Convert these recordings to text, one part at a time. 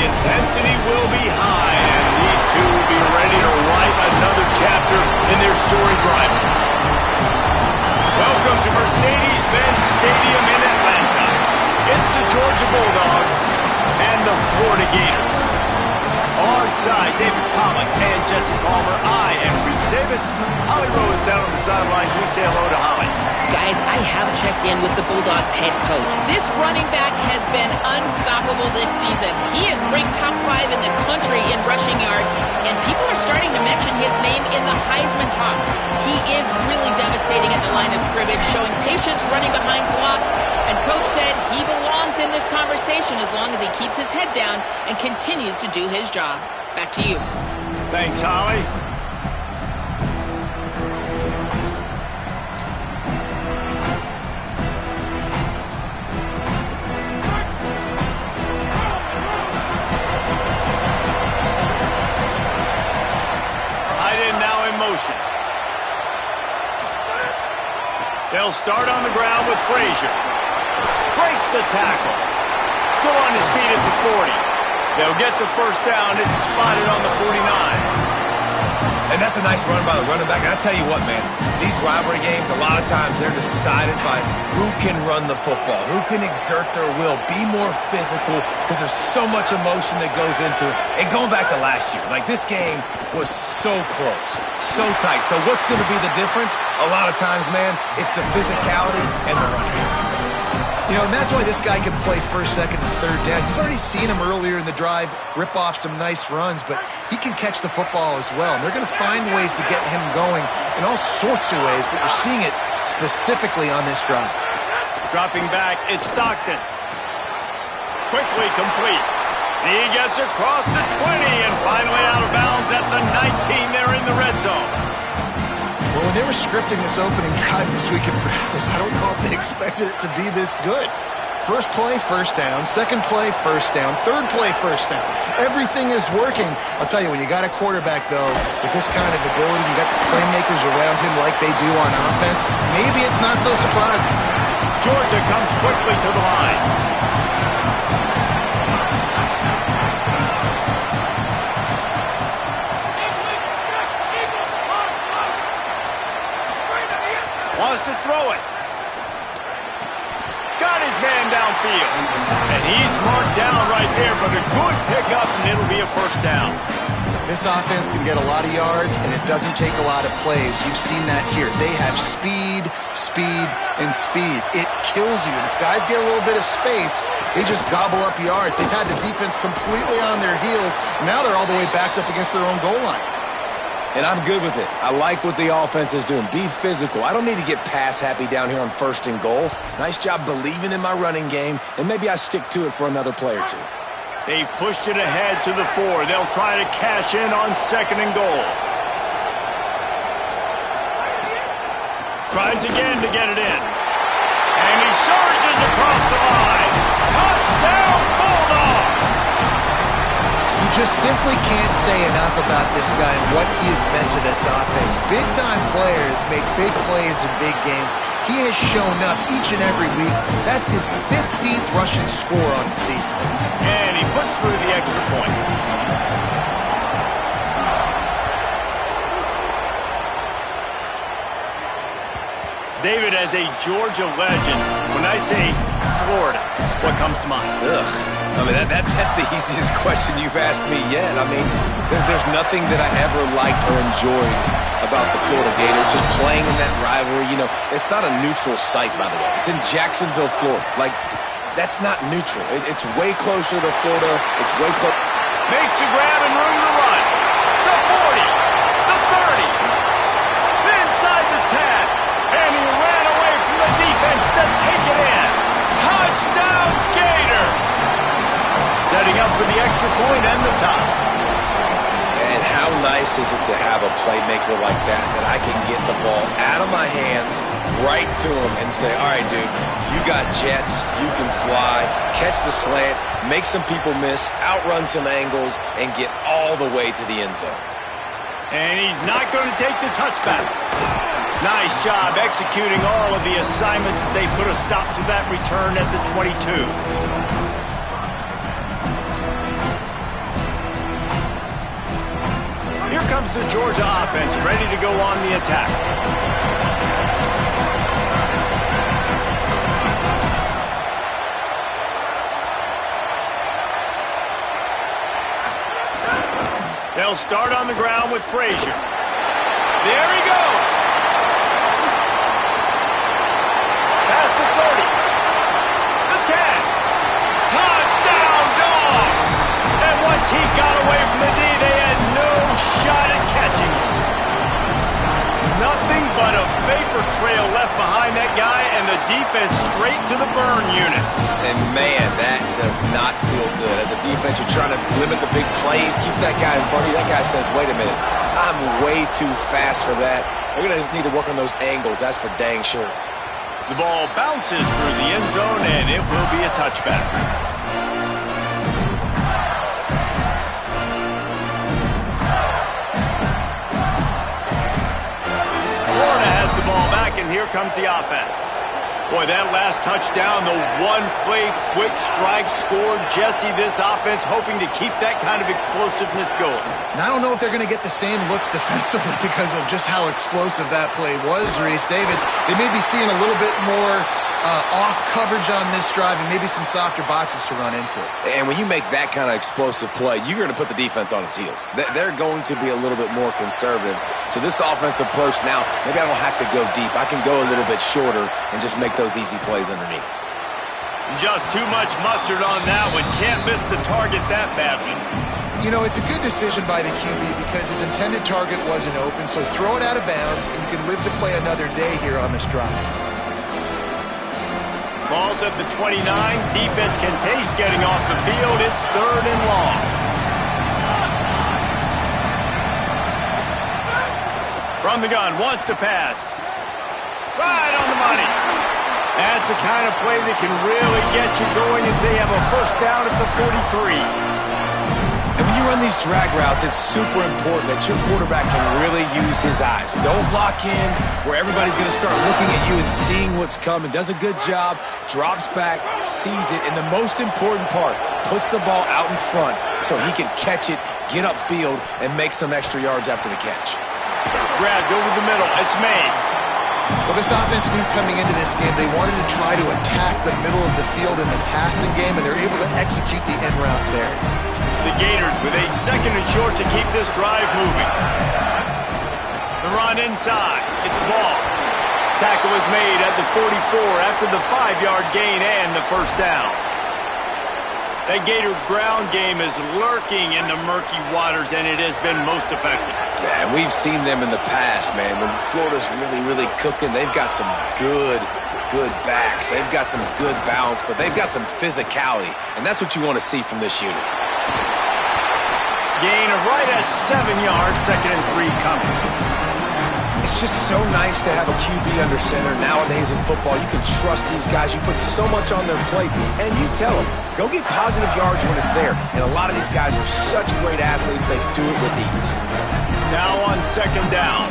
intensity will be high, and these two will be ready to write another chapter in their storied rivalry. Welcome to Mercedes-Benz Stadium in Atlanta. It's the Georgia Bulldogs and the Florida Gators. Alongside David Pollack and Jesse Palmer, I am Reese Davis. Holly Rowe is down on the sidelines. We say hello to Holly. Guys, I have checked in with the Bulldogs head coach. This running back has been unstoppable this season. He is ranked top 5 in the country in rushing yards, and people are starting to mention his name in the Heisman talk. He is really devastating at the line of scrimmage, showing patience running behind blocks, and coach said he belongs in this conversation as long as he keeps his head down and continues to do his job. Back to you. Thanks, Holly. They'll start on the ground with Frazier. Breaks the tackle. Still on his feet at the 40. They'll get the first down. It's spotted on the 49. And that's a nice run by the running back. And I tell you what, man, these rivalry games, a lot of times they're decided by who can run the football, who can exert their will, be more physical, because there's so much emotion that goes into it. And going back to last year, like this game was so close, so tight. So what's going to be the difference? A lot of times, man, it's the physicality and the running game. You know, and that's why this guy can play first, second, and third down. You've already seen him earlier in the drive rip off some nice runs, but he can catch the football as well. And they're going to find ways to get him going in all sorts of ways, but you're seeing it specifically on this drive. Dropping back, it's Stockton. Quickly complete. He gets across the 20 and finally out of bounds at the 19. They're in the red zone. Well, when they were scripting this opening drive this week in practice, I don't know if they expected it to be this good. First play, first down. Second play, first down. Third play, first down. Everything is working. I'll tell you, when you got a quarterback, though, with this kind of ability, you got the playmakers around him like they do on offense, maybe it's not so surprising. Georgia comes quickly to the line. Wants to throw it. Got his man downfield. And he's marked down right there, but a good pickup, and it'll be a first down. This offense can get a lot of yards, and it doesn't take a lot of plays. You've seen that here. They have speed, and speed. It kills you. And if guys get a little bit of space, they just gobble up yards. They've had the defense completely on their heels. Now they're all the way backed up against their own goal line. And I'm good with it. I like what the offense is doing. Be physical. I don't need to get pass happy down here on 1st and goal. Nice job believing in my running game, and maybe I stick to it for another play or two. They've pushed it ahead to the 4. They'll try to cash in on 2nd and goal. Tries again to get it in. And he surges across the line. Touchdown, Bulldogs! You just simply can't say enough about this guy and what he has meant to this offense. Big-time players make big plays in big games. He has shown up each and every week. That's his 15th rushing score on the season. And he puts through the extra point. David, as a Georgia legend, when I say Florida, what comes to mind? Ugh. I mean, that's the easiest question you've asked me yet. I mean, there's nothing that I ever liked or enjoyed about the Florida Gators, just playing in that rivalry. You know, it's not a neutral site, by the way. It's in Jacksonville, Florida. Like, that's not neutral. It's way closer to Florida. It's way close. Makes a grab and room to run. The 40, the 30, inside the 10, and he ran away from the defense to take it in. Touchdown, Gators! Setting up for the extra point and the top. And how nice is it to have a playmaker like that I can get the ball out of my hands, right to him, and say, all right, dude, you got jets, you can fly, catch the slant, make some people miss, outrun some angles, and get all the way to the end zone. And he's not going to take the touchback. Nice job executing all of the assignments as they put a stop to that return at the 22. comes the Georgia offense, ready to go on the attack. They'll start on the ground with Frazier. There he goes. Past the 30. The 10. Touchdown, Dogs! And once he got away from the D, they had no shot at catching him. Nothing but a vapor trail left behind that guy, and the defense straight to the burn unit. And man, that does not feel good. As a defense, you're trying to limit the big plays, keep that guy in front of you. That guy says, wait a minute, I'm way too fast for that. They're going to just need to work on those angles, that's for dang sure. The ball bounces through the end zone, and it will be a touchback. Florida has the ball back, and here comes the offense. Boy, that last touchdown, the one-play quick strike scored. Jesse, this offense hoping to keep that kind of explosiveness going. And I don't know if they're going to get the same looks defensively because of just how explosive that play was, Reese. David, they may be seeing a little bit more off coverage on this drive and maybe some softer boxes to run into. And when you make that kind of explosive play, you're going to put the defense on its heels. They're going to be a little bit more conservative. So this offensive approach now, maybe I don't have to go deep. I can go a little bit shorter and just make those easy plays underneath. Just too much mustard on that one. Can't miss the target that badly. You know, it's a good decision by the QB because his intended target wasn't open, so throw it out of bounds, and you can live to play another day here on this drive. Ball's at the 29. Defense can taste getting off the field. It's 3rd and long. From the gun, wants to pass. Right on the money. That's the kind of play that can really get you going as they have a first down at the 43. And when you run these drag routes, it's super important that your quarterback can really use his eyes. Don't lock in where everybody's going to start looking at you and seeing what's coming. Does a good job, drops back, sees it, and the most important part, puts the ball out in front so he can catch it, get upfield, and make some extra yards after the catch. Grabbed over the middle. It's Mays. Well, this offense knew coming into this game they wanted to try to attack the middle of the field in the passing game, and they're able to execute the end route there. The Gators with a 2nd and short to keep this drive moving. The run inside. It's ball. Tackle was made at the 44 after the 5-yard gain and the first down. That Gator ground game is lurking in the murky waters, and it has been most effective. Yeah, and we've seen them in the past, man. When Florida's really, really cooking, they've got some good backs. They've got some good balance, but they've got some physicality, and that's what you want to see from this unit. Gain of right at 7 yards, 2nd and 3 coming. It's just so nice to have a QB under center. Nowadays in football, you can trust these guys. You put so much on their plate, and you tell them, go get positive yards when it's there. And a lot of these guys are such great athletes, they do it with ease. Now on 2nd down.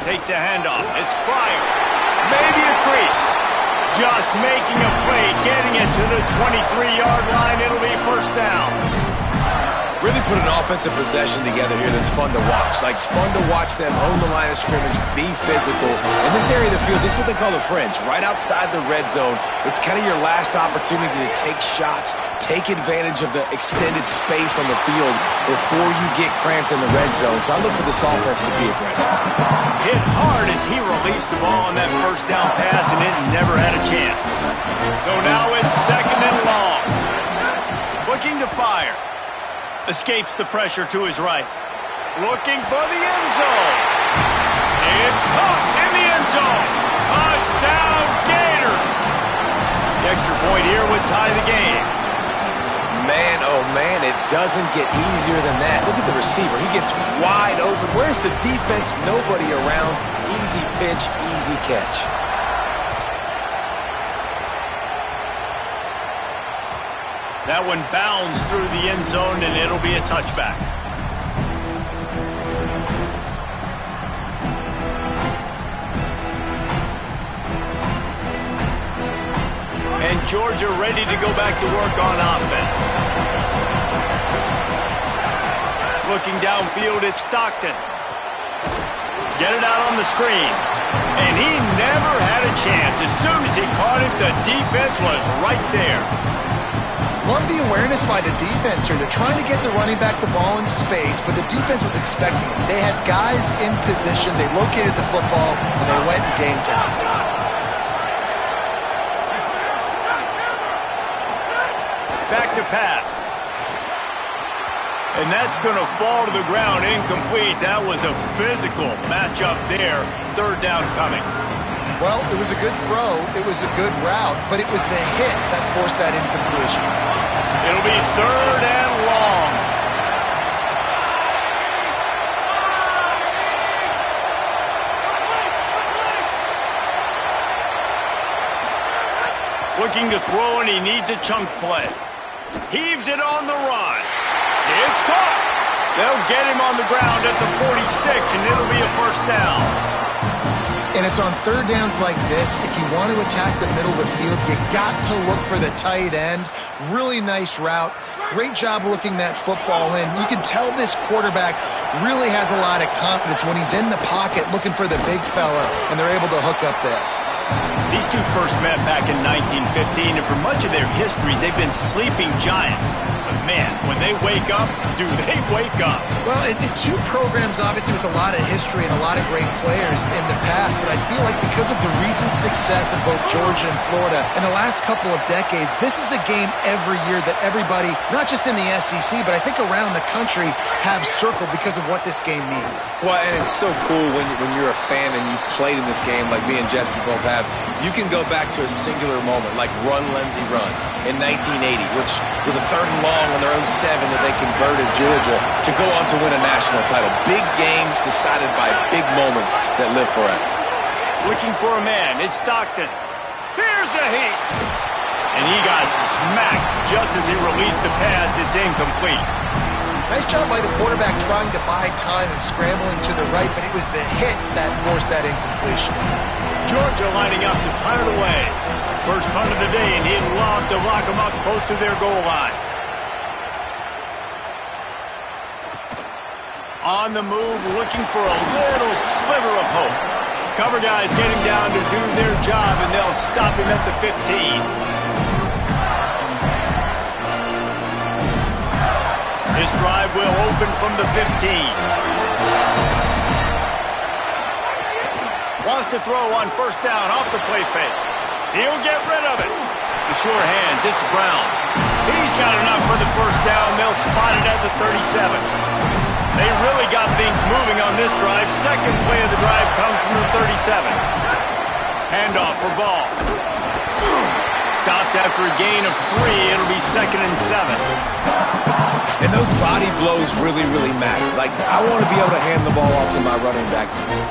Takes a handoff. It's Pryor. Maybe a crease. Just making a play, getting it to the 23-yard line. It'll be first down. Really put an offensive possession together here that's fun to watch. Like, it's fun to watch them own the line of scrimmage, be physical. In this area of the field, this is what they call the fringe, right outside the red zone. It's kind of your last opportunity to take shots, take advantage of the extended space on the field before you get cramped in the red zone. So I look for this offense to be aggressive. Hit hard as he released the ball on that first down pass, and it never had a chance. So now it's 2nd and long. Looking to fire. Escapes the pressure to his right. Looking for the end zone. It's caught in the end zone. Touchdown, Gators. The extra point here would tie the game. Man, oh man, it doesn't get easier than that. Look at the receiver. He gets wide open. Where's the defense? Nobody around. Easy pitch, easy catch. That one bounds through the end zone, and it'll be a touchback. And Georgia ready to go back to work on offense. Looking downfield, it's Stockton. Get it out on the screen. And he never had a chance. As soon as he caught it, the defense was right there. Love the awareness by the defense here. They're trying to get the running back the ball in space, but the defense was expecting it. They had guys in position. They located the football, and they went and game time. Back to pass. And that's going to fall to the ground incomplete. That was a physical matchup there. Third down coming. Well, it was a good throw. It was a good route, but it was the hit that forced that incompletion. It'll be third and long. Looking to throw, and he needs a chunk play. Heaves it on the run. It's caught. They'll get him on the ground at the 46, and it'll be a first down. And it's on third downs like this. If you want to attack the middle of the field, you got to look for the tight end. Really nice route. Great job looking that football in. You can tell this quarterback really has a lot of confidence when he's in the pocket looking for the big fella, and they're able to hook up there. These two first met back in 1915, and for much of their histories, they've been sleeping giants. But man, when they wake up, do they wake up? Well, two programs, obviously, with a lot of history and a lot of great players in the past, but I feel like because of the recent success of both Georgia and Florida in the last couple of decades, this is a game every year that everybody, not just in the SEC, but I think around the country, have circled because of what this game means. Well, and it's so cool when you're a fan and you've played in this game like me and Jesse both have. You can go back to a singular moment like Run, Lindsey, Run in 1980, which was a third and long on their own 7 that they converted Georgia to go on to win a national title. Big games decided by big moments that live forever. Looking for a man. It's Stockton. Here's a heat. And he got smacked just as he released the pass. It's incomplete. Nice job by the quarterback trying to buy time and scrambling to the right, but it was the hit that forced that incompletion. Georgia lining up to punt it away. First punt of the day, and he'd love to lock them up close to their goal line. On the move, looking for a little sliver of hope. Cover guys getting down to do their job, and they'll stop him at the 15. This drive will open from the 15. Wants to throw on first down off the play fake. He'll get rid of it. The sure hands, it's Brown. He's got enough for the first down. They'll spot it at the 37. They really got things moving on this drive. Second play of the drive comes from the 37. Handoff for Ball. Stopped after a gain of 3. It'll be 2nd and 7. And those body blows really, really matter. Like, I want to be able to hand the ball off to my running back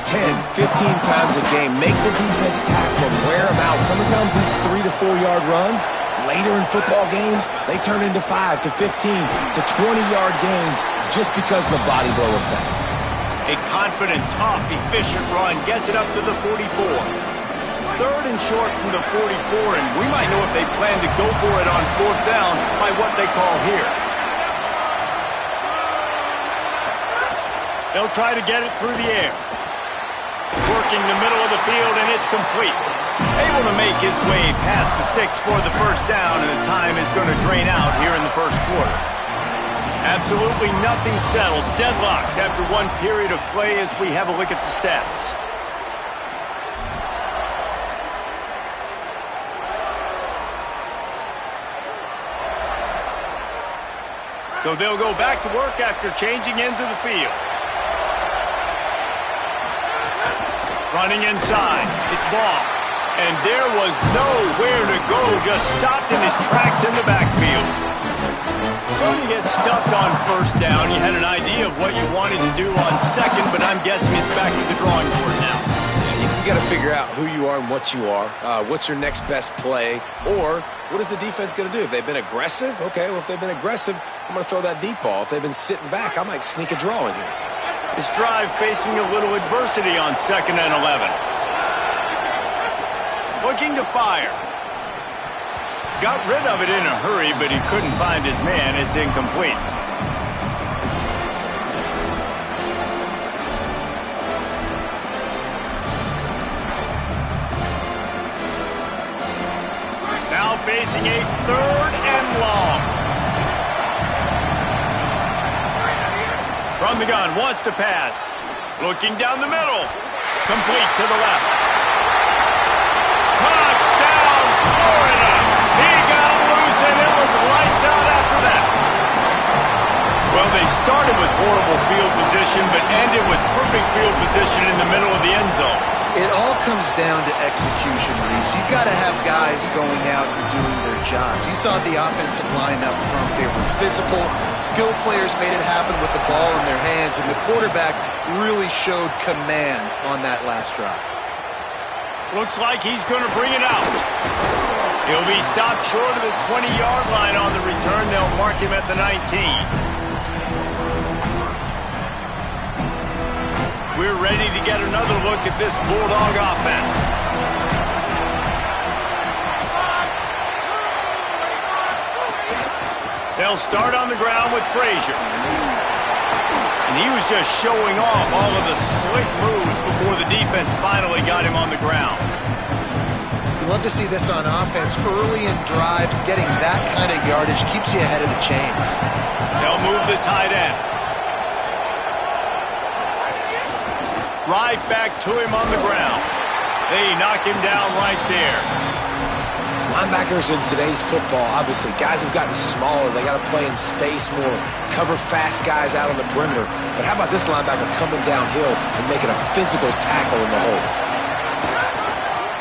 10, 15 times a game. Make the defense tackle them, wear them out. Sometimes these 3 to 4 yard runs, later in football games, they turn into 5 to 15 to 20-yard gains just because of the body blow effect. A confident, tough, efficient run gets it up to the 44. Third and short from the 44, and we might know if they plan to go for it on fourth down by what they call here. They'll try to get it through the air. Working the middle of the field, and it's complete. Able to make his way past the sticks for the first down, and the time is going to drain out here in the first quarter. Absolutely nothing settled. Deadlocked after one period of play as we have a look at the stats. So they'll go back to work after changing into the field. Running inside. It's Ball. And there was nowhere to go. Just stopped in his tracks in the backfield. So you get stuffed on first down. You had an idea of what you wanted to do on second, but I'm guessing it's back to the drawing board now. You got to figure out who you are and what you are. What's your next best play? Or what is the defense going to do? If they've been aggressive, okay, well, if they've been aggressive, I'm going to throw that deep ball. If they've been sitting back, I might sneak a draw in here. This drive facing a little adversity on 2nd and 11. Looking to fire. Got rid of it in a hurry, but he couldn't find his man. It's incomplete. facing a 3rd and long. From the gun, wants to pass. Looking down the middle. Complete to the left. Touchdown, Florida! He got loose and it was lights out after that. Well, they started with horrible field position, but ended with perfect field position in the middle of the end zone. It all comes down to execution, Reese. You've got to have guys going out and doing their jobs. You saw the offensive line up front. They were physical. Skill players made it happen with the ball in their hands, and the quarterback really showed command on that last drive. Looks like he's going to bring it out. He'll be stopped short of the 20-yard line on the return. They'll mark him at the 19. We're ready to get another look at this Bulldog offense. They'll start on the ground with Frazier. And he was just showing off all of the slick moves before the defense finally got him on the ground. You love to see this on offense. Early in drives, getting that kind of yardage keeps you ahead of the chains. They'll move the tight end. Right back to him on the ground. They knock him down right there. Linebackers in today's football, obviously, guys have gotten smaller. They got to play in space more, cover fast guys out on the perimeter. But how about this linebacker coming downhill and making a physical tackle in the hole?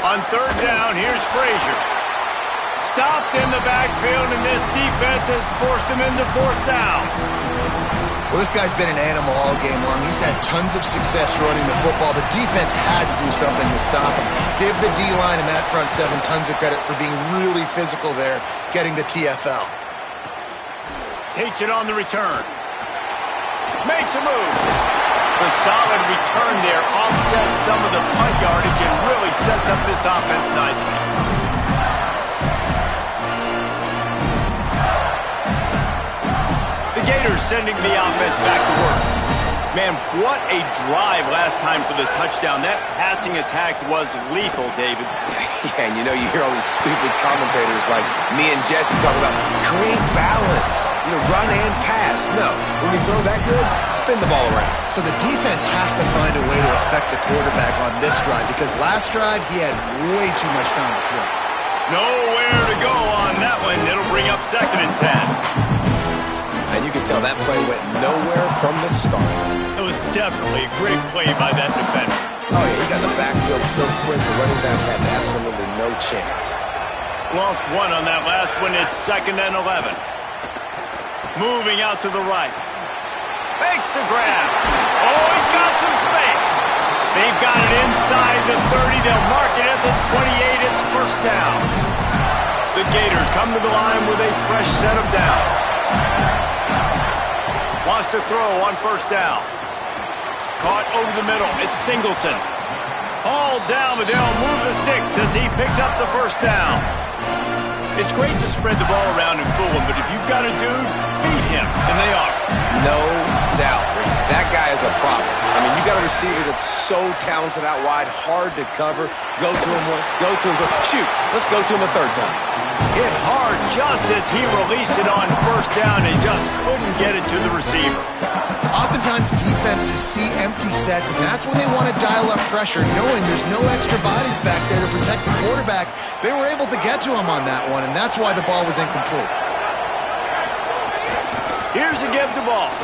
On 3rd down, here's Frazier. Stopped in the backfield, and this defense has forced him into 4th down. Well, this guy's been an animal all game long. He's had tons of success running the football. The defense had to do something to stop him. Give the D-line and that front 7 tons of credit for being really physical there, getting the TFL. Takes it on the return. Makes a move. The solid return there offsets some of the punt yardage and really sets up this offense nicely. Gators sending the offense back to work. Man, what a drive last time for the touchdown. That passing attack was lethal, David. Yeah, and you know, you hear all these stupid commentators like me and Jesse talking about create balance, run and pass. No, when you throw that good, spin the ball around. So the defense has to find a way to affect the quarterback on this drive, because last drive he had way too much time to throw. Nowhere to go on that one. It'll bring up 2nd and 10. And you can tell that play went nowhere from the start. It was definitely a great play by that defender. Oh, yeah, he got the backfield so quick, the running back had absolutely no chance. Lost 1 on that last one. It's 2nd and 11. Moving out to the right. Makes the grab. Oh, he's got some space. They've got it inside the 30. They'll mark it at the 28. It's 1st down. The Gators come to the line with a fresh set of downs. Wants to throw on 1st down. Caught over the middle. It's Singleton. All down, but they'll move the sticks as he picks up the 1st down. It's great to spread the ball around and fool him, but if you've got a dude, feed him, and they are. No doubt, Reese. That guy is a problem. I mean, you got a receiver that's so talented out wide, hard to cover. Go to him once, go to him twice. Shoot, let's go to him a 3rd time. Hit hard just as he released it on 1st down and just couldn't get it to the receiver. Oftentimes defenses see empty sets, and that's when they want to dial up pressure, knowing there's no extra bodies back there to protect the quarterback. They were able to get to him on that one, and that's why the ball was incomplete. Here's a give the ball.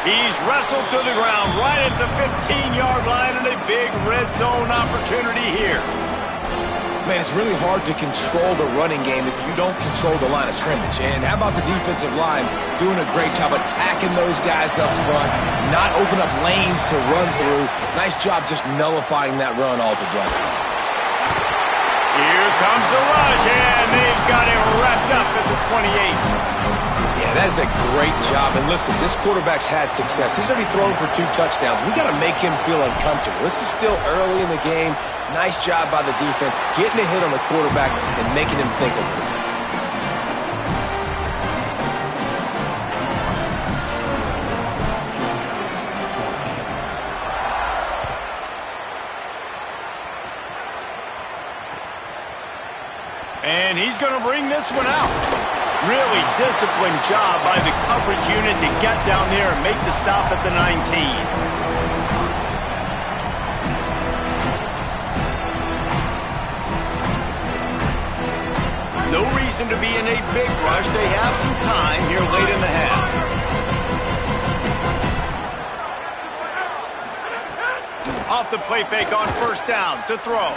He's wrestled to the ground right at the 15-yard line, and a big red zone opportunity here. Man, it's really hard to control the running game if you don't control the line of scrimmage. And how about the defensive line doing a great job attacking those guys up front, not open up lanes to run through. Nice job just nullifying that run altogether. Here comes the rush, and they've got him wrapped up at the 28. Yeah, that is a great job. And listen, this quarterback's had success. He's already thrown for 2 touchdowns. We got to make him feel uncomfortable. This is still early in the game. Nice job by the defense, getting a hit on the quarterback and making him think a little bit. And he's going to bring this one out. Really disciplined job by the coverage unit to get down there and make the stop at the 19. No reason to be in a big rush. They have some time here late in the half. Off the play fake on first down to throw.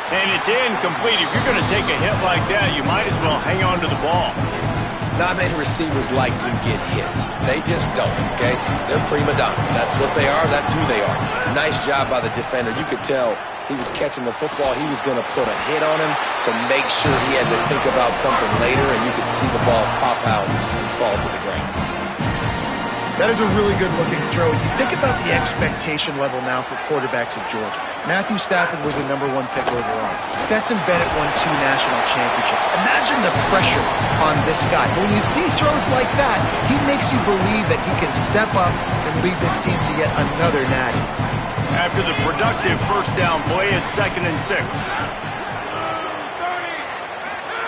And it's incomplete. If you're going to take a hit like that, you might as well hang on to the ball. Not many receivers like to get hit. They just don't, okay? They're prima donnas. That's what they are. That's who they are. Nice job by the defender. You could tell he was catching the football. He was going to put a hit on him to make sure he had to think about something later, and you could see the ball pop out and fall to the ground. That is a really good-looking throw. You think about the expectation level now for quarterbacks at Georgia. Matthew Stafford was the #1 pick overall. Stetson Bennett won 2 national championships. Imagine the pressure on this guy. But when you see throws like that, he makes you believe that he can step up and lead this team to yet another natty. After the productive first down play, it's 2nd and 6.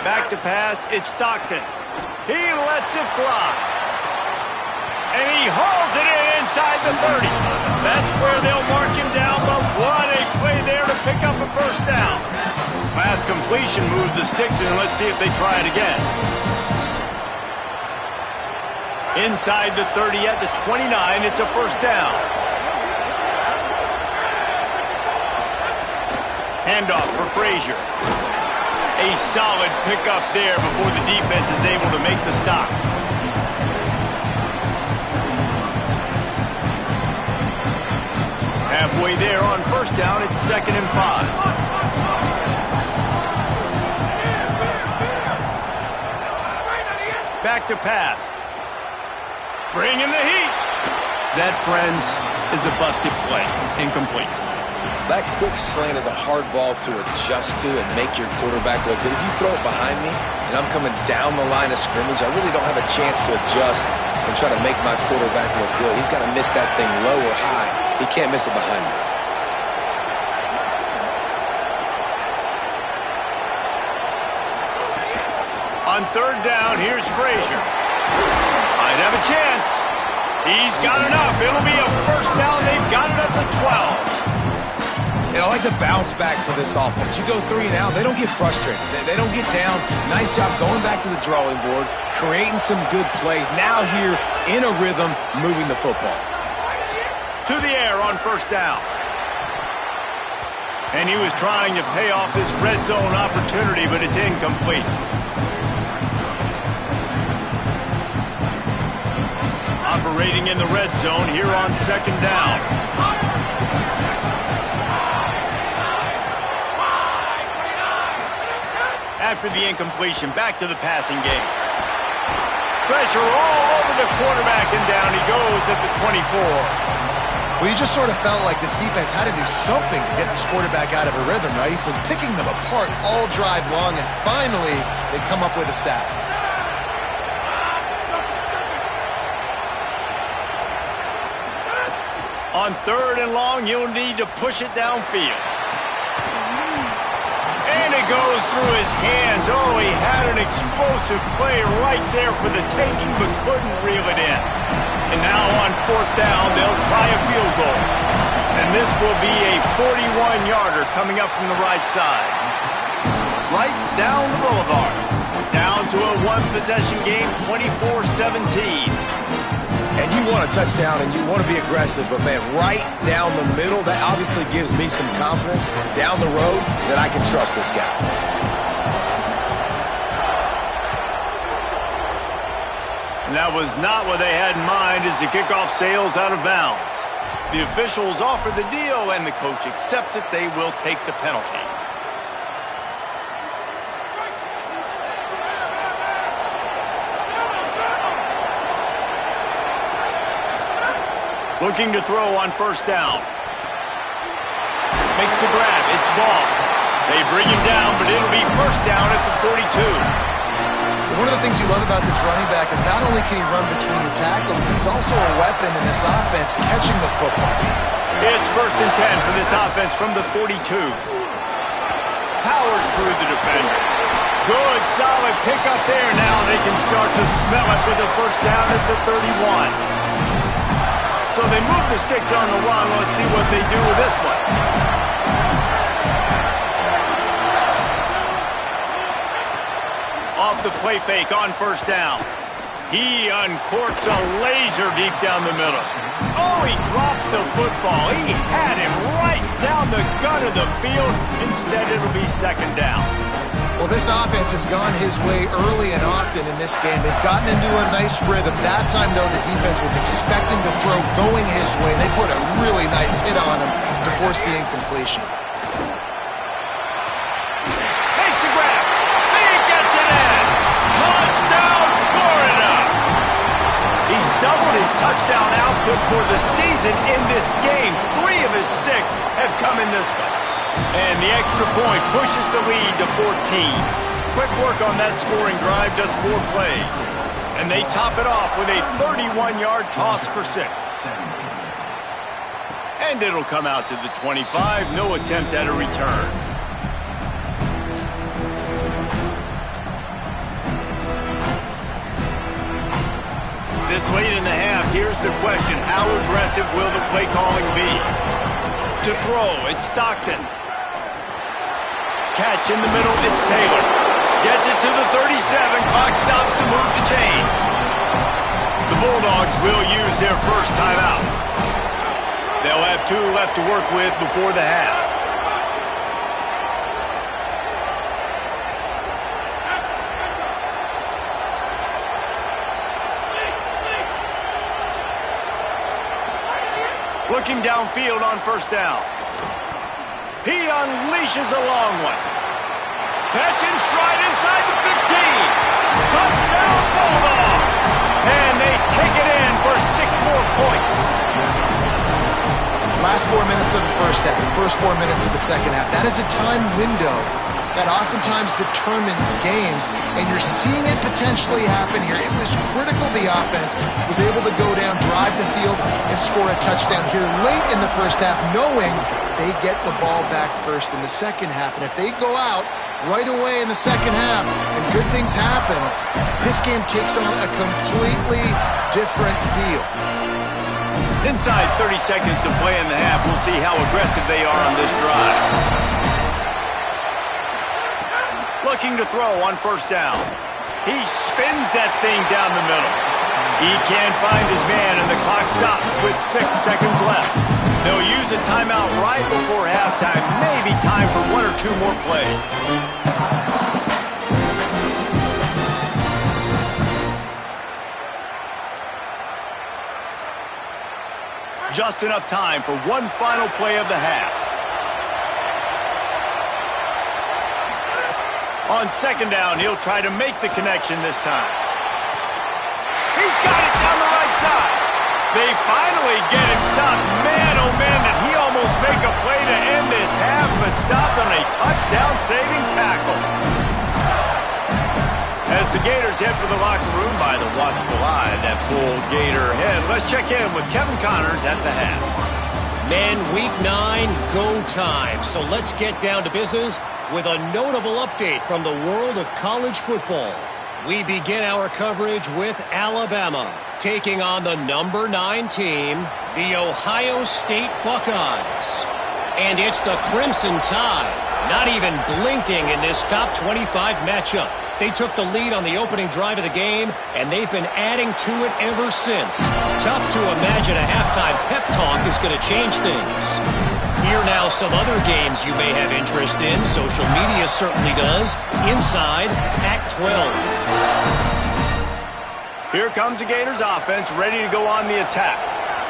Back to pass, it's Stockton. He lets it fly. And he hauls it in inside the 30. That's where they'll mark him down, but what a play there to pick up a first down. Last completion moved the sticks, and let's see if they try it again. Inside the 30 at the 29, it's a first down. Handoff for Frazier. A solid pickup there before the defense is able to make the stop. Halfway there on first down, it's 2nd and 5. Back to pass. Bring in the heat. That, friends, is a busted play. Incomplete. That quick slant is a hard ball to adjust to and make your quarterback look good. If you throw it behind me and I'm coming down the line of scrimmage, I really don't have a chance to adjust and try to make my quarterback look good. He's got to miss that thing low or high. He can't miss it behind me. On third down, here's Frazier. Might have a chance. He's got enough. It'll be a first down. They've got it at the 12. And I like the bounce back for this offense. You go 3 and out, they don't get frustrated. They don't get down. Nice job going back to the drawing board, creating some good plays. Now here in a rhythm, moving the football. To the air on first down. And he was trying to pay off this red zone opportunity, but it's incomplete. Operating in the red zone here on second down. After the incompletion, back to the passing game. Pressure all over the quarterback, and down he goes at the 24. Well, you just sort of felt like this defense had to do something to get this quarterback out of a rhythm, right? He's been picking them apart all drive long, and finally they come up with a sack. On third and long, you'll need to push it downfield. And it goes through his hands. Oh, he had an explosive play right there for the taking, but couldn't reel it in. And now on fourth down, they'll try a field goal. And this will be a 41-yarder coming up from the right side. Right down the boulevard. Down to a one-possession game, 24-17. And you want a touchdown and you want to be aggressive, but man, right down the middle, that obviously gives me some confidence down the road that I can trust this guy. And that was not what they had in mind as the kickoff sails out of bounds. The officials offer the deal and the coach accepts it. They will take the penalty. Looking to throw on first down. Makes the grab. It's ball. They bring him down, but it'll be first down at the 42. One of the things you love about this running back is not only can he run between the tackles, but he's also a weapon in this offense catching the football. It's 1st and 10 for this offense from the 42. Powers through the defender. Good, solid pickup there. Now they can start to smell it with a first down at the 31. So they move the sticks on the run. Let's see what they do with this one. Off the play fake on first down. He uncorks a laser deep down the middle. Oh, he drops the football. He had him right down the gut of the field. Instead, it'll be second down. Well, this offense has gone his way early and often in this game. They've gotten into a nice rhythm. That time, though, the defense was expecting the throw going his way. They put a really nice hit on him to force the incompletion. Makes a grab. He gets it in. Touchdown, Florida. He's doubled his touchdown output for the season in this game. 3 of his 6 have come in this one. And the extra point pushes the lead to 14. Quick work on that scoring drive, just 4 plays. And they top it off with a 31-yard toss for 6. And it'll come out to the 25. No attempt at a return. This late in the half, here's the question. How aggressive will the play calling be? To throw, it's Stockton. Catch in the middle, it's Taylor. Gets it to the 37. Clock stops to move the chains. The Bulldogs will use their first timeout. They'll have 2 left to work with before the half. Looking downfield on first down. He unleashes a long one. Catch in stride inside the 15. Touchdown, Bulldog. And they take it in for 6 more points. Last 4 minutes of the first half, first 4 minutes of the second half. That is a time window that oftentimes determines games, and you're seeing it potentially happen here. It was critical the offense was able to go down, drive the field, and score a touchdown here late in the first half, knowing they get the ball back first in the second half. And if they go out right away in the second half and good things happen, this game takes on a completely different feel. Inside 30 seconds to play in the half. We'll see how aggressive they are on this drive. Looking to throw on first down. He spins that thing down the middle. He can't find his man, and the clock stops with 6 seconds left. They'll use a timeout right before halftime. Maybe time for 1 or 2 more plays. Just enough time for one final play of the half. On second down, he'll try to make the connection this time. He's got it down the right side. They finally get him stopped. Man, oh man, did he almost make a play to end this half, but stopped on a touchdown-saving tackle. As the Gators head for the locker room by the watchful eye, that full Gator head. Let's check in with Kevin Connors at the half. Men, week 9, go time. So let's get down to business with a notable update from the world of college football. We begin our coverage with Alabama taking on the number 9 team, the Ohio State Buckeyes. And it's the Crimson Tide, not even blinking in this top 25 matchup. They took the lead on the opening drive of the game, and they've been adding to it ever since. Tough to imagine a halftime pep talk is going to change things. Here now some other games you may have interest in. Social media certainly does. Inside Pac-12. Here comes the Gators offense, ready to go on the attack.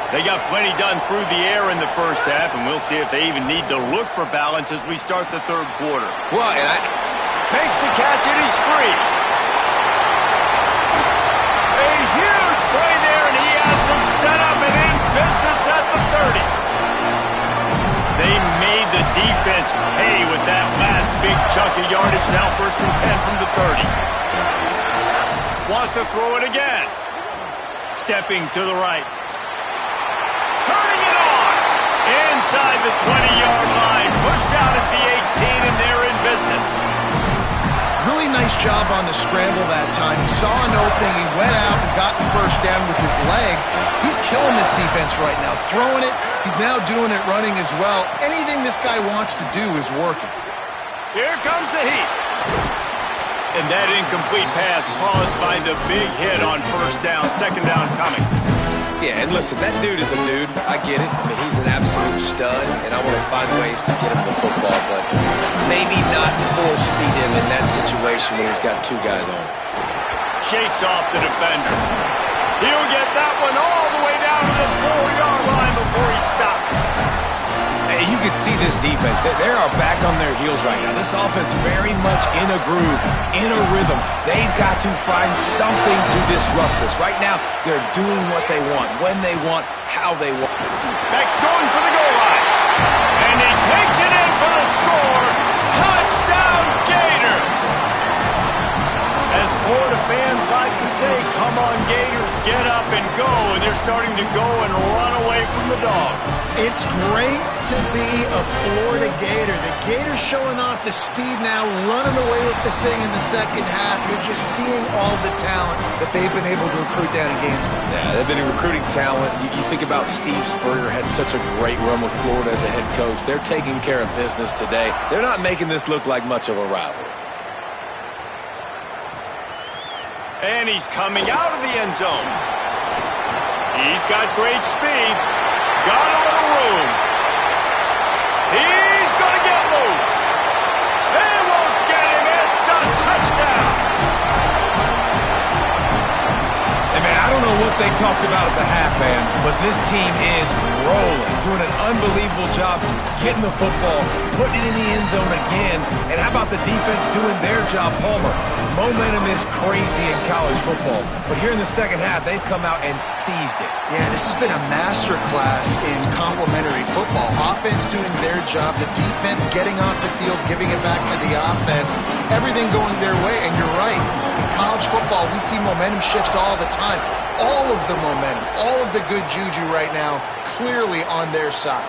They got plenty done through the air in the first half, and we'll see if they even need to look for balance as we start the third quarter. Well, and makes the catch, and he's free. A huge play there, and he has them set up and in business at the 30. They made the defense pay with that last big chunk of yardage. Now 1st and 10 from the 30. Wants to throw it again. Stepping to the right. Turning it on. Inside the 20-yard line. Pushed out at the 18, and they're in business. job on the scramble that time. He saw an opening, he went out and got the first down with his legs. He's killing this defense right now, throwing it. He's now doing it running as well. Anything this guy wants to do is working. Here comes the heat. And that incomplete pass caused by the big hit on first down, second down coming. Yeah, and listen, that dude is a dude. I get it. I mean, he's an absolute stud, and I want to find ways to get him the football, but maybe not force feed him in that situation when he's got two guys on. Shakes off the defender. He'll get that one all the way down to the 4-yard line before he stopped. Hey, you can see this defense. They are back on their heels right now. This offense very much in a groove, in a rhythm. They've got to find something to disrupt this. Right now, they're doing what they want, when they want, how they want. Beck's going for the goal line. And he takes it in for the score. Touchdown, Gators! As Florida fans like to say, come on, Gators, get up and go. And they're starting to go and run away from the Dogs. It's great to be a Florida Gator. The Gators showing off the speed now, running away with this thing in the second half. You're just seeing all the talent that they've been able to recruit down in Gainesville. Yeah, they've been recruiting talent. You think about Steve Spurrier, had such a great run with Florida as a head coach. They're taking care of business today. They're not making this look like much of a rivalry. And he's coming out of the end zone. He's got great speed. Got a little room. He's going to get loose. They won't get him. It's a touchdown. Hey, man, I don't know what they talked about at the half, man, but this team is rolling, doing an unbelievable job getting the football, putting it in the end zone again. And how about the defense doing their job, Palmer? Momentum is crazy in college football, but here in the second half, they've come out and seized it. Yeah, this has been a master class in complementary football. Offense doing their job, the defense getting off the field, giving it back to the offense, everything going their way. And you're right, in college football, we see momentum shifts all the time. All of the momentum, all of the good juju right now, clearly on their side.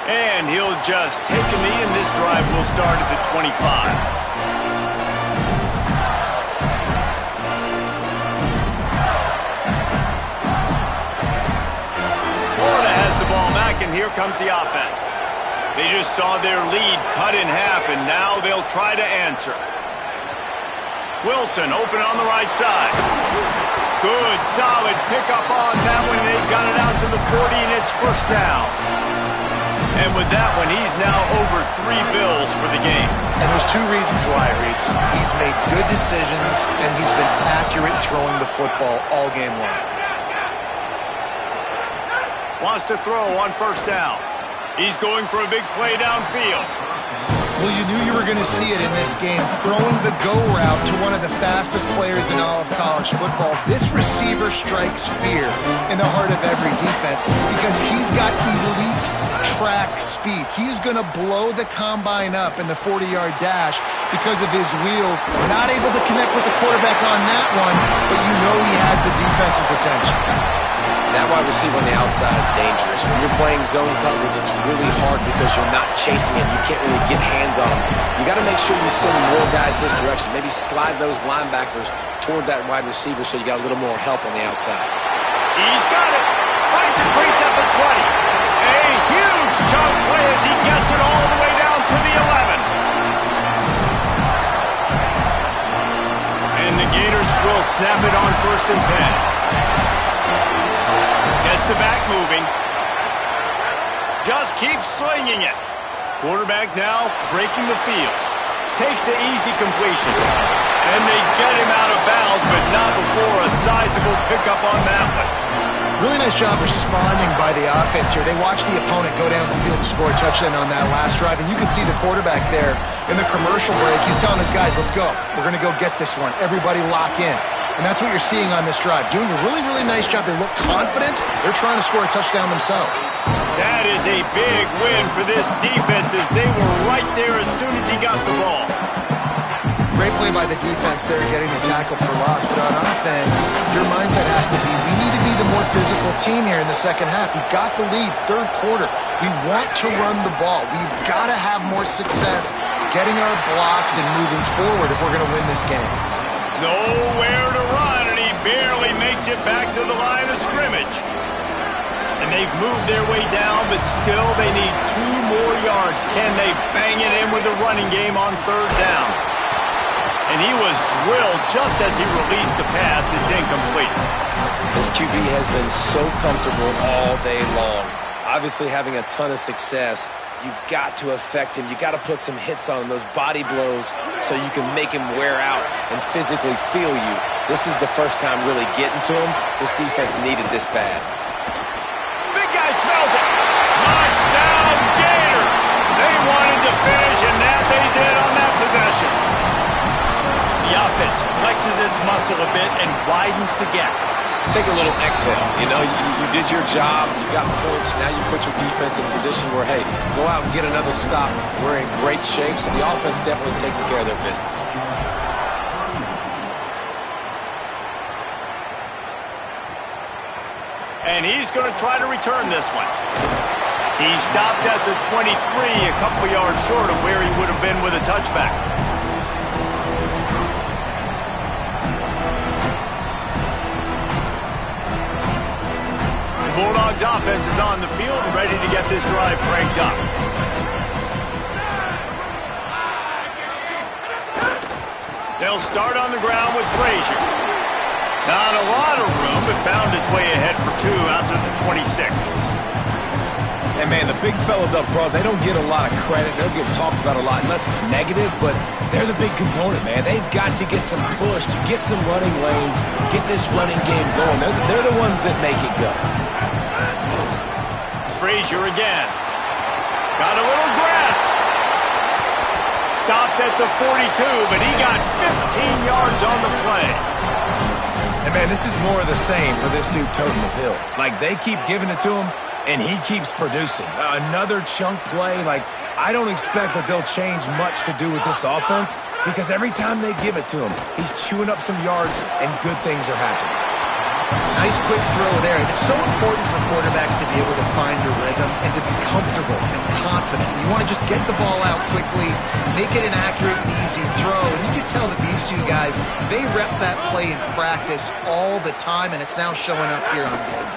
And he'll just take a knee, and this drive will start at the 25. And here comes the offense. They just saw their lead cut in half, and now they'll try to answer. Wilson open on the right side. Good, solid pickup on that one. They've got it out to the 40, and it's first down. And with that one, he's now over 3 bills for the game. And there's 2 reasons why, Reese. He's made good decisions, and he's been accurate throwing the football all game long. Wants to throw on first down. He's going for a big play downfield. Well, you knew you were going to see it in this game, throwing the go route to one of the fastest players in all of college football. This receiver strikes fear in the heart of every defense because he's got elite track speed. He's going to blow the combine up in the 40-yard dash because of his wheels. Not able to connect with the quarterback on that one, but you know he has the defense's attention. That wide receiver on the outside is dangerous. When you're playing zone coverage, it's really hard because you're not chasing him. You can't really get hands on him. You got to make sure you send more guys his direction. Maybe slide those linebackers toward that wide receiver so you got a little more help on the outside. He's got it. Finds a crease at the 20. A huge chunk play as he gets it all the way down to the 11. And the Gators will snap it on first and 10. Gets the back moving. Just keeps slinging it. Quarterback now breaking the field. Takes the easy completion. And they get him out of bounds, but not before a sizable pickup on that one. Really nice job responding by the offense here. They watched the opponent go down the field and score a touchdown on that last drive, and you can see the quarterback there in the commercial break. He's telling his guys, let's go. We're going to go get this one. Everybody lock in. And that's what you're seeing on this drive. Doing a really, really nice job. They look confident. They're trying to score a touchdown themselves. That is a big win for this defense as they were right there as soon as he got the ball. Great play by the defense there, getting the tackle for loss. But on offense, your mindset has to be, we need to be the more physical team here in the second half. We've got the lead, third quarter. We want to run the ball. We've got to have more success getting our blocks and moving forward if we're going to win this game. Nowhere to run, and he barely makes it back to the line of scrimmage. And they've moved their way down, but still they need 2 more yards. Can they bang it in with the running game on 3rd down? And he was drilled just as he released the pass. It's incomplete. This QB has been so comfortable all day long. Obviously having a ton of success. You've got to affect him. You've got to put some hits on him, those body blows, so you can make him wear out and physically feel you. This is the first time really getting to him. This defense needed this bad. Big guy smells it. Touchdown, Gator. They wanted to finish, and that they did on that possession. The offense flexes its muscle a bit and widens the gap. Take a little exhale. You know, you did your job. You got points. Now you put your defense in a position where, hey, go out and get another stop. We're in great shape, so the offense definitely taking care of their business. And he's going to try to return this one. He stopped at the 23, a couple yards short of where he would have been with a touchback. The Bulldogs offense is on the field and ready to get this drive cranked up. They'll start on the ground with Frazier. Not a lot of room, but found his way ahead for 2 out to the 26. And, man, the big fellas up front, they don't get a lot of credit. They'll get talked about a lot unless it's negative, but they're the big component, man. They've got to get some push, to get some running lanes, get this running game going. They're the ones that make it go. Frazier again. Got a little grass. Stopped at the 42, but he got 15 yards on the play. And, man, this is more of the same for this dude toting the pill. Like, they keep giving it to him, and he keeps producing. Another chunk play. Like, I don't expect that they'll change much to do with this offense because every time they give it to him, he's chewing up some yards, and good things are happening. Nice quick throw there. And it's so important for quarterbacks to be able to find a rhythm and to be comfortable and confident. You want to just get the ball out quickly, make it an accurate and easy throw. And you can tell that these 2 guys, they rep that play in practice all the time, and it's now showing up here on game.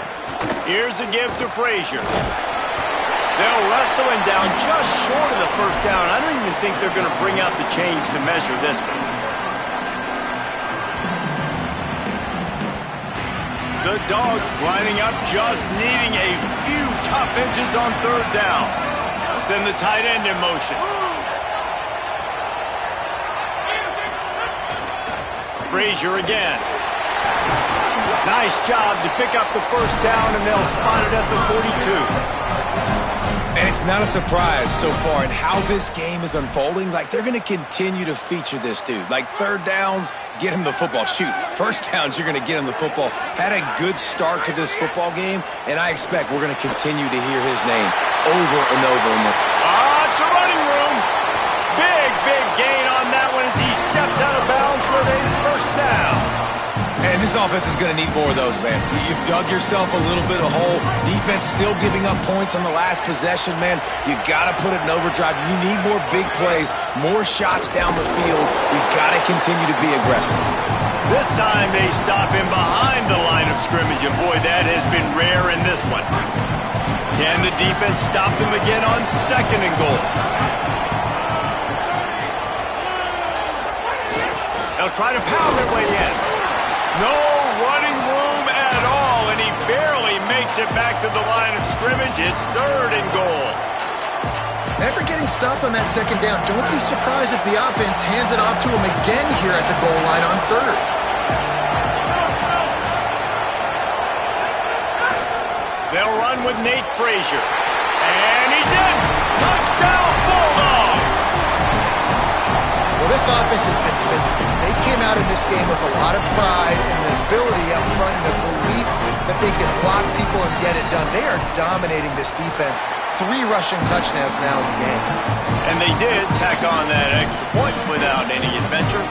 Here's a give to Frazier. They'll wrestle him down just short of the 1st down. I don't even think they're going to bring out the chains to measure this one. The Dogs lining up, just needing a few tough inches on 3rd down. They'll send the tight end in motion. Frazier again. Nice job to pick up the 1st down, and they'll spot it at the 42. And it's not a surprise so far in how this game is unfolding. Like, they're going to continue to feature this dude. Like, 3rd downs, get him the football. Shoot, 1st downs, you're going to get him the football. Had a good start to this football game, and I expect we're going to continue to hear his name over and over. It's a running room. Big gain on that one as he steps out of bounds for a 1st down. And this offense is going to need more of those, man. You've dug yourself a little bit of hole. Defense still giving up points on the last possession, man. You got to put it in overdrive. You need more big plays, more shots down the field. You got to continue to be aggressive. This time they stop him behind the line of scrimmage, and boy, that has been rare in this one. Can the defense stop them again on 2nd and goal? They'll try to pound their way in. No running room at all, and he barely makes it back to the line of scrimmage. It's 3rd and goal. After getting stopped on that 2nd down, don't be surprised if the offense hands it off to him again here at the goal line on 3rd. They'll run with Nate Frazier. And he's in! Touchdown, Bulldogs! Well, this offense has been physical. They came out in this game with a lot of pride and the ability up front and a belief that they can block people and get it done. They are dominating this defense. 3 rushing touchdowns now in the game. And they did tack on that extra point without any adventure.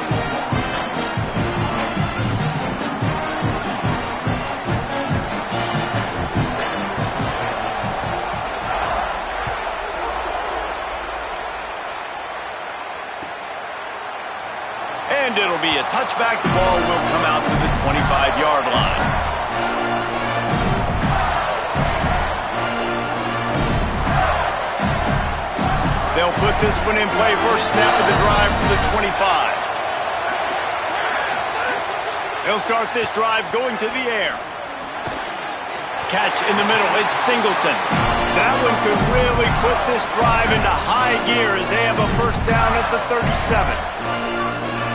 And it'll be a touchback. The ball will come out to the 25-yard line. They'll put this one in play. First snap of the drive from the 25. They'll start this drive going to the air. Catch in the middle. It's Singleton. That one could really put this drive into high gear as they have a first down at the 37.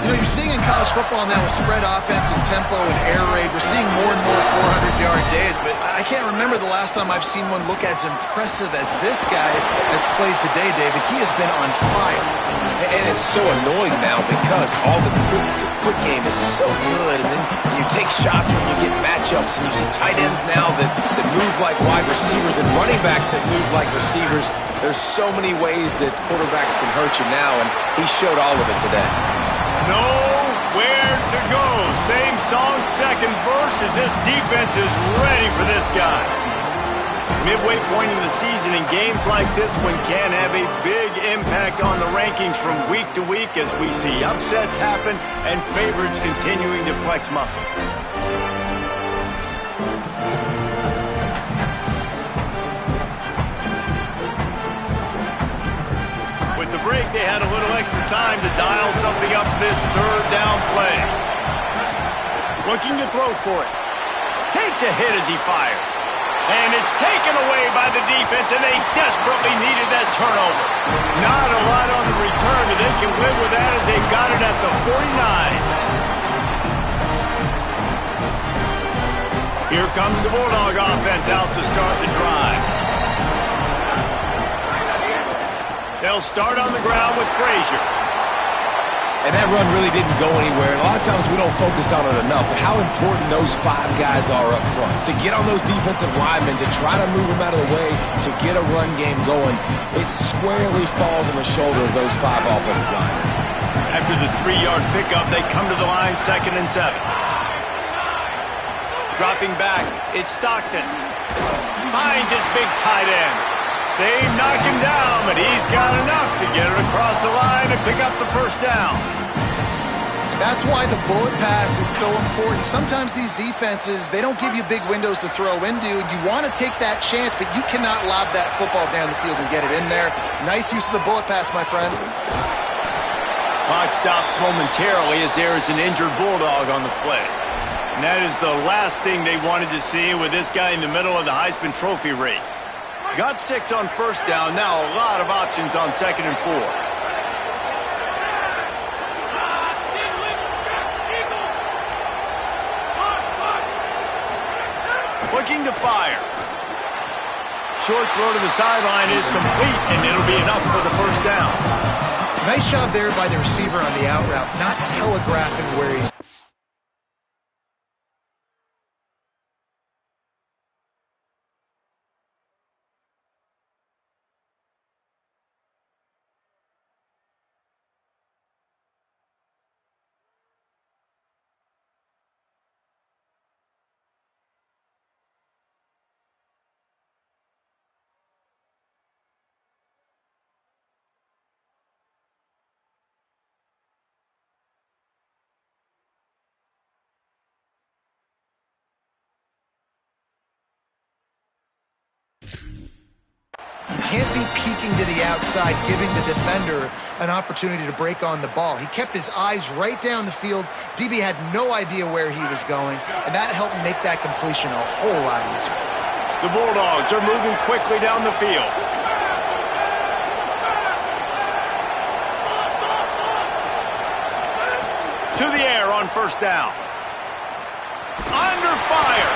You know, you're seeing in college football now with spread offense and tempo and air raid, we're seeing more and more 400-yard days, but I can't remember the last time I've seen one look as impressive as this guy has played today, David. He has been on fire. And it's so annoying now because all the quick game is so good, and then you take shots when you get matchups, and you see tight ends now that move like wide receivers and running backs that move like receivers. There's so many ways that quarterbacks can hurt you now, and he showed all of it today. Nowhere to go. Same song, second verse, as this defense is ready for this guy. Midway point in the season, and games like this one can have a big impact on the rankings from week to week as we see upsets happen and favorites continuing to flex muscle. With the break, they had a little extra time to dial something up this third down play. Looking to throw for it. Takes a hit as he fires. And it's taken away by the defense, and they desperately needed that turnover. Not a lot on the return, but they can live with that as they got it at the 49. Here comes the Bulldog offense out to start the drive. They'll start on the ground with Frazier. And that run really didn't go anywhere. And a lot of times we don't focus on it enough, but how important those five guys are up front. To get on those defensive linemen, to try to move them out of the way, to get a run game going, it squarely falls on the shoulder of those five offensive linemen. After the 3-yard pickup, they come to the line, 2nd and 7. Dropping back, it's Stockton. Finds his big tight end. They knock him down, but he's got enough to get it across the line and pick up the first down. That's why the bullet pass is so important. Sometimes these defenses, they don't give you big windows to throw into, and you want to take that chance, but you cannot lob that football down the field and get it in there. Nice use of the bullet pass, my friend. Clock stops momentarily as there is an injured Bulldog on the play. And that is the last thing they wanted to see with this guy in the middle of the Heisman Trophy race. Got 6 on first down. Now a lot of options on 2nd and 4. Looking to fire. Short throw to the sideline is complete, and it'll be enough for the first down. Nice job there by the receiver on the out route, not telegraphing where he's... Can't be peeking to the outside, giving the defender an opportunity to break on the ball. He kept his eyes right down the field. DB had no idea where he was going, and that helped make that completion a whole lot easier. The Bulldogs are moving quickly down the field. To the air on first down. Under fire.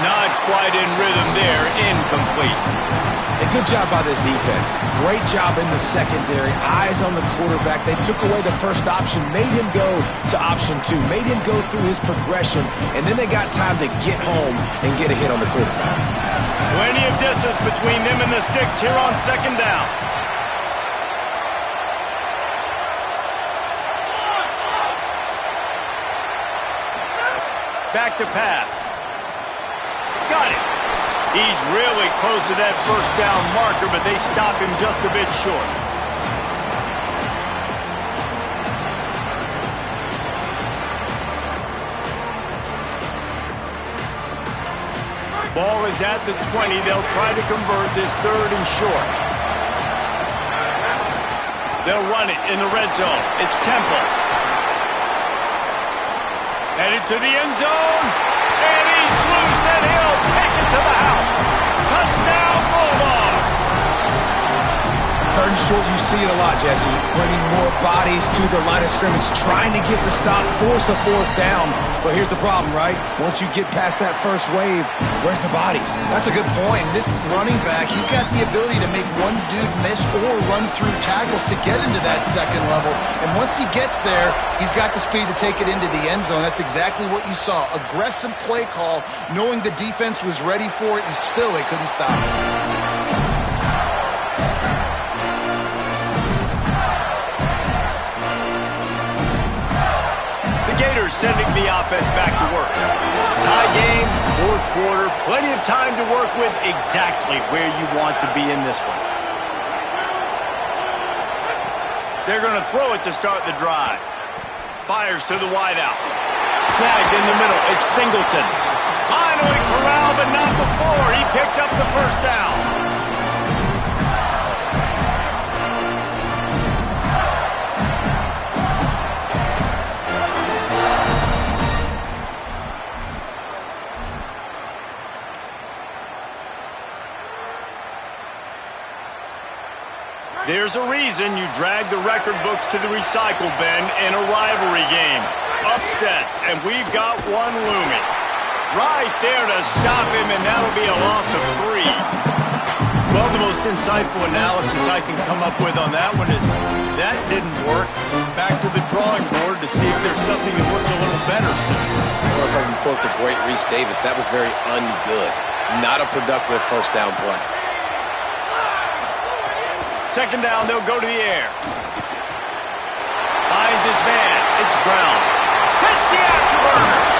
Not quite in rhythm there. Incomplete. A good job by this defense. Great job in the secondary. Eyes on the quarterback. They took away the first option, made him go to option 2, made him go through his progression, and then they got time to get home and get a hit on the quarterback. Plenty of distance between them and the sticks here on 2nd down. Back to pass. Got it. He's really close to that first down marker, but they stop him just a bit short. Ball is at the 20. They'll try to convert this 3rd and short. They'll run it in the red zone. It's Temple. Headed to the end zone. And he's loose, and he'll take it to the house. Touchdown, Bulldogs. 3rd and short, you see it a lot, Jesse. Bringing more bodies to the line of scrimmage, trying to get the stop, force a 4th down. But here's the problem, right? Once you get past that first wave, where's the bodies? That's a good point. This running back, he's got the ability to make one dude miss or run through tackles to get into that 2nd level. And once he gets there, he's got the speed to take it into the end zone. That's exactly what you saw. Aggressive play call, knowing the defense was ready for it, and still they couldn't stop it. Gators sending the offense back to work. Tie game, 4th quarter, plenty of time to work with, exactly where you want to be in this one. They're going to throw it to start the drive. Fires to the wideout. Snagged in the middle. It's Singleton. Finally corralled, but not before. He picks up the 1st down. There's a reason you drag the record books to the recycle bin in a rivalry game. Upsets, and we've got one looming. Right there to stop him, and that'll be a loss of 3. Well, the most insightful analysis I can come up with on that one is that didn't work. Back to the drawing board to see if there's something that works a little better soon. Or if I can quote the great Reese Davis, that was very ungood. Not a productive 1st down play. 2nd down, they'll go to the air. Finds his man. It's Brown. Hits the afterburners.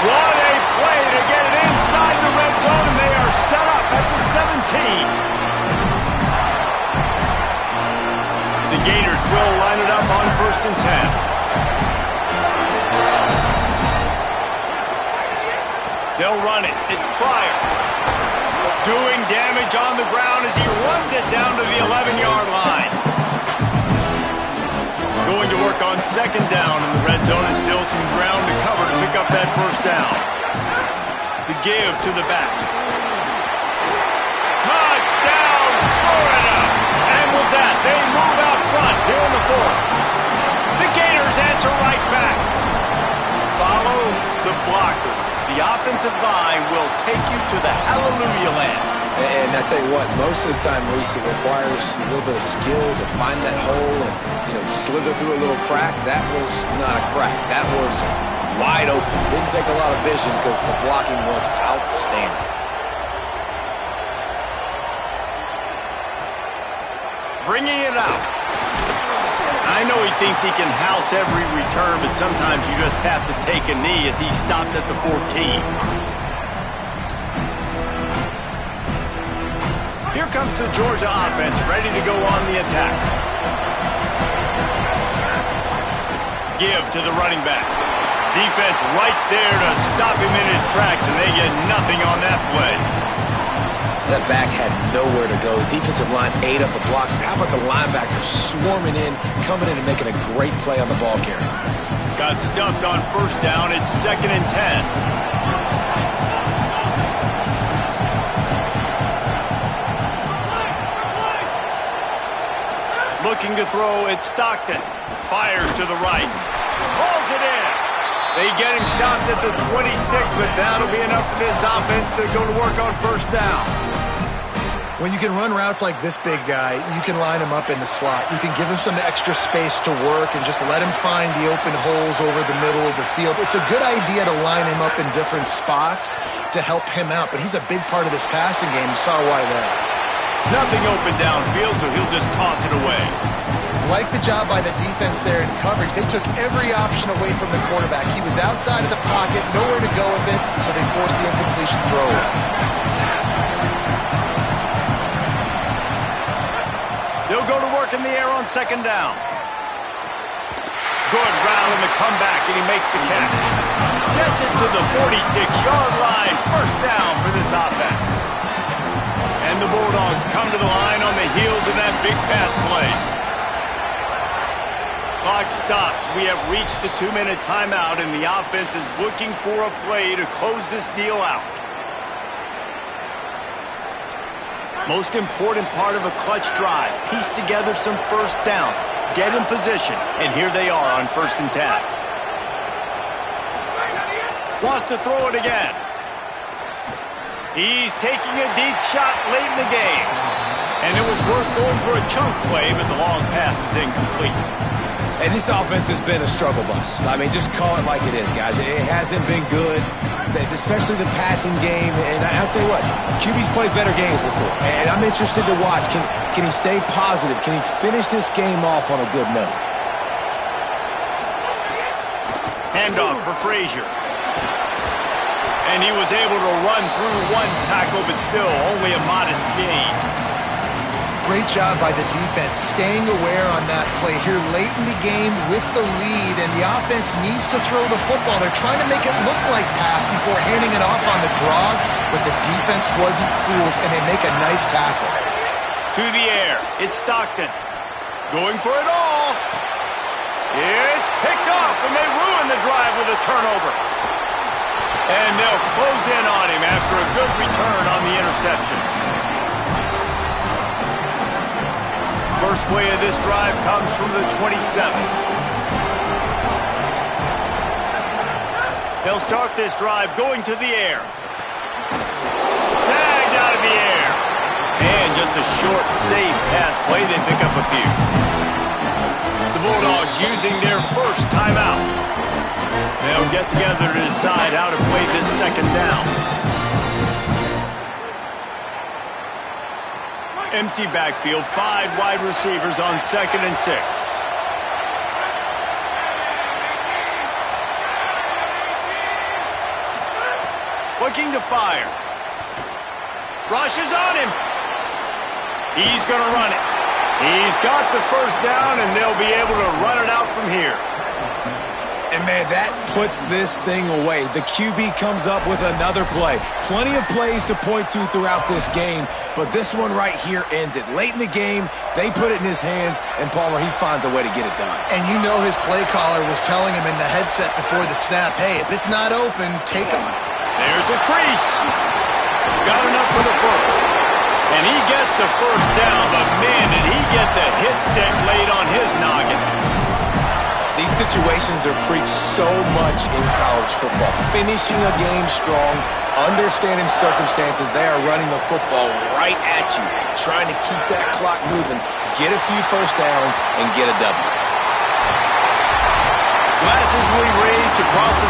What a play to get it inside the red zone, and they are set up at the 17. The Gators will line it up on 1st and 10. They'll run it. It's Pryor. Doing damage on the ground as he runs it down to the 11-yard line. Going to work on 2nd down in the red zone, and still some ground to cover to pick up that 1st down. The give to the back. Touchdown, Florida! And with that, they move out front here in the 4th. The Gators answer right back. Follow the blockers. The offensive line will take you to the hallelujah land. And I tell you what, most of the time, Reese, it requires a little bit of skill to find that hole and, slither through a little crack. That was not a crack. That was wide open. Didn't take a lot of vision because the blocking was outstanding. Bringing it out. I know he thinks he can house every return, but sometimes you just have to take a knee as he stopped at the 14. Here comes the Georgia offense, ready to go on the attack. Give to the running back. Defense right there to stop him in his tracks, and they get nothing on that play. That back had nowhere to go. The defensive line ate up the blocks. But how about the linebackers swarming in, coming in and making a great play on the ball carrier? Got stuffed on 1st down. It's 2nd and 10. Looking to throw, it's Stockton. Fires to the right. Pulls it in. They get him stopped at the 26, but that'll be enough for this offense to go to work on 1st down. When you can run routes like this big guy, you can line him up in the slot. You can give him some extra space to work and just let him find the open holes over the middle of the field. It's a good idea to line him up in different spots to help him out, but he's a big part of this passing game. You saw why there. Nothing open downfield, so he'll just toss it away. Like the job by the defense there in coverage. They took every option away from the quarterback. He was outside of the pocket, nowhere to go with it, so they forced the incompletion throw away. They'll go to work in the air on 2nd down. Good route in the comeback, and he makes the catch. Gets it to the 46-yard line. First down for this offense. And the Bulldogs come to the line on the heels of that big pass play. Clock stops. We have reached the 2-minute timeout, and the offense is looking for a play to close this deal out. Most important part of a clutch drive. Piece together some first downs. Get in position, and here they are on 1st and 10. Wants to throw it again. He's taking a deep shot late in the game. And it was worth going for a chunk play, but the long pass is incomplete. And this offense has been a struggle bus. I mean, just call it like it is, guys. It hasn't been good, especially the passing game. And I'll tell you what, QB's played better games before. And I'm interested to watch. Can he stay positive? Can he finish this game off on a good note? Handoff for Frazier. And he was able to run through one tackle, but still only a modest gain. Great job by the defense, staying aware on that play here late in the game with the lead, and the offense needs to throw the football. They're trying to make it look like pass before handing it off on the draw, but the defense wasn't fooled, and they make a nice tackle. To the air, it's Stockton. Going for it all. It's picked off, and they ruin the drive with a turnover. And they'll close in on him after a good return on the interception. First play of this drive comes from the 27. They'll start this drive going to the air. Snagged out of the air. And just a short, safe pass play. They pick up a few. The Bulldogs using their first timeout. They'll get together to decide how to play this second down. Empty backfield, 5 wide receivers on 2nd and 6. Looking to fire. Rush is on him. He's going to run it. He's got the first down, and they'll be able to run it out from here. And, man, that puts this thing away. The QB comes up with another play. Plenty of plays to point to throughout this game, but this one right here ends it. Late in the game, they put it in his hands, and Palmer, he finds a way to get it done. And you know his play caller was telling him in the headset before the snap, hey, if it's not open, take him. There's a crease. Got enough for the first. And he gets the first down, but, man, did he get the hit stick laid on his noggin. These situations are preached so much in college football. Finishing a game strong, understanding circumstances. They are running the football right at you, trying to keep that clock moving, get a few first downs, and get a W. Glasses will be raised to cross the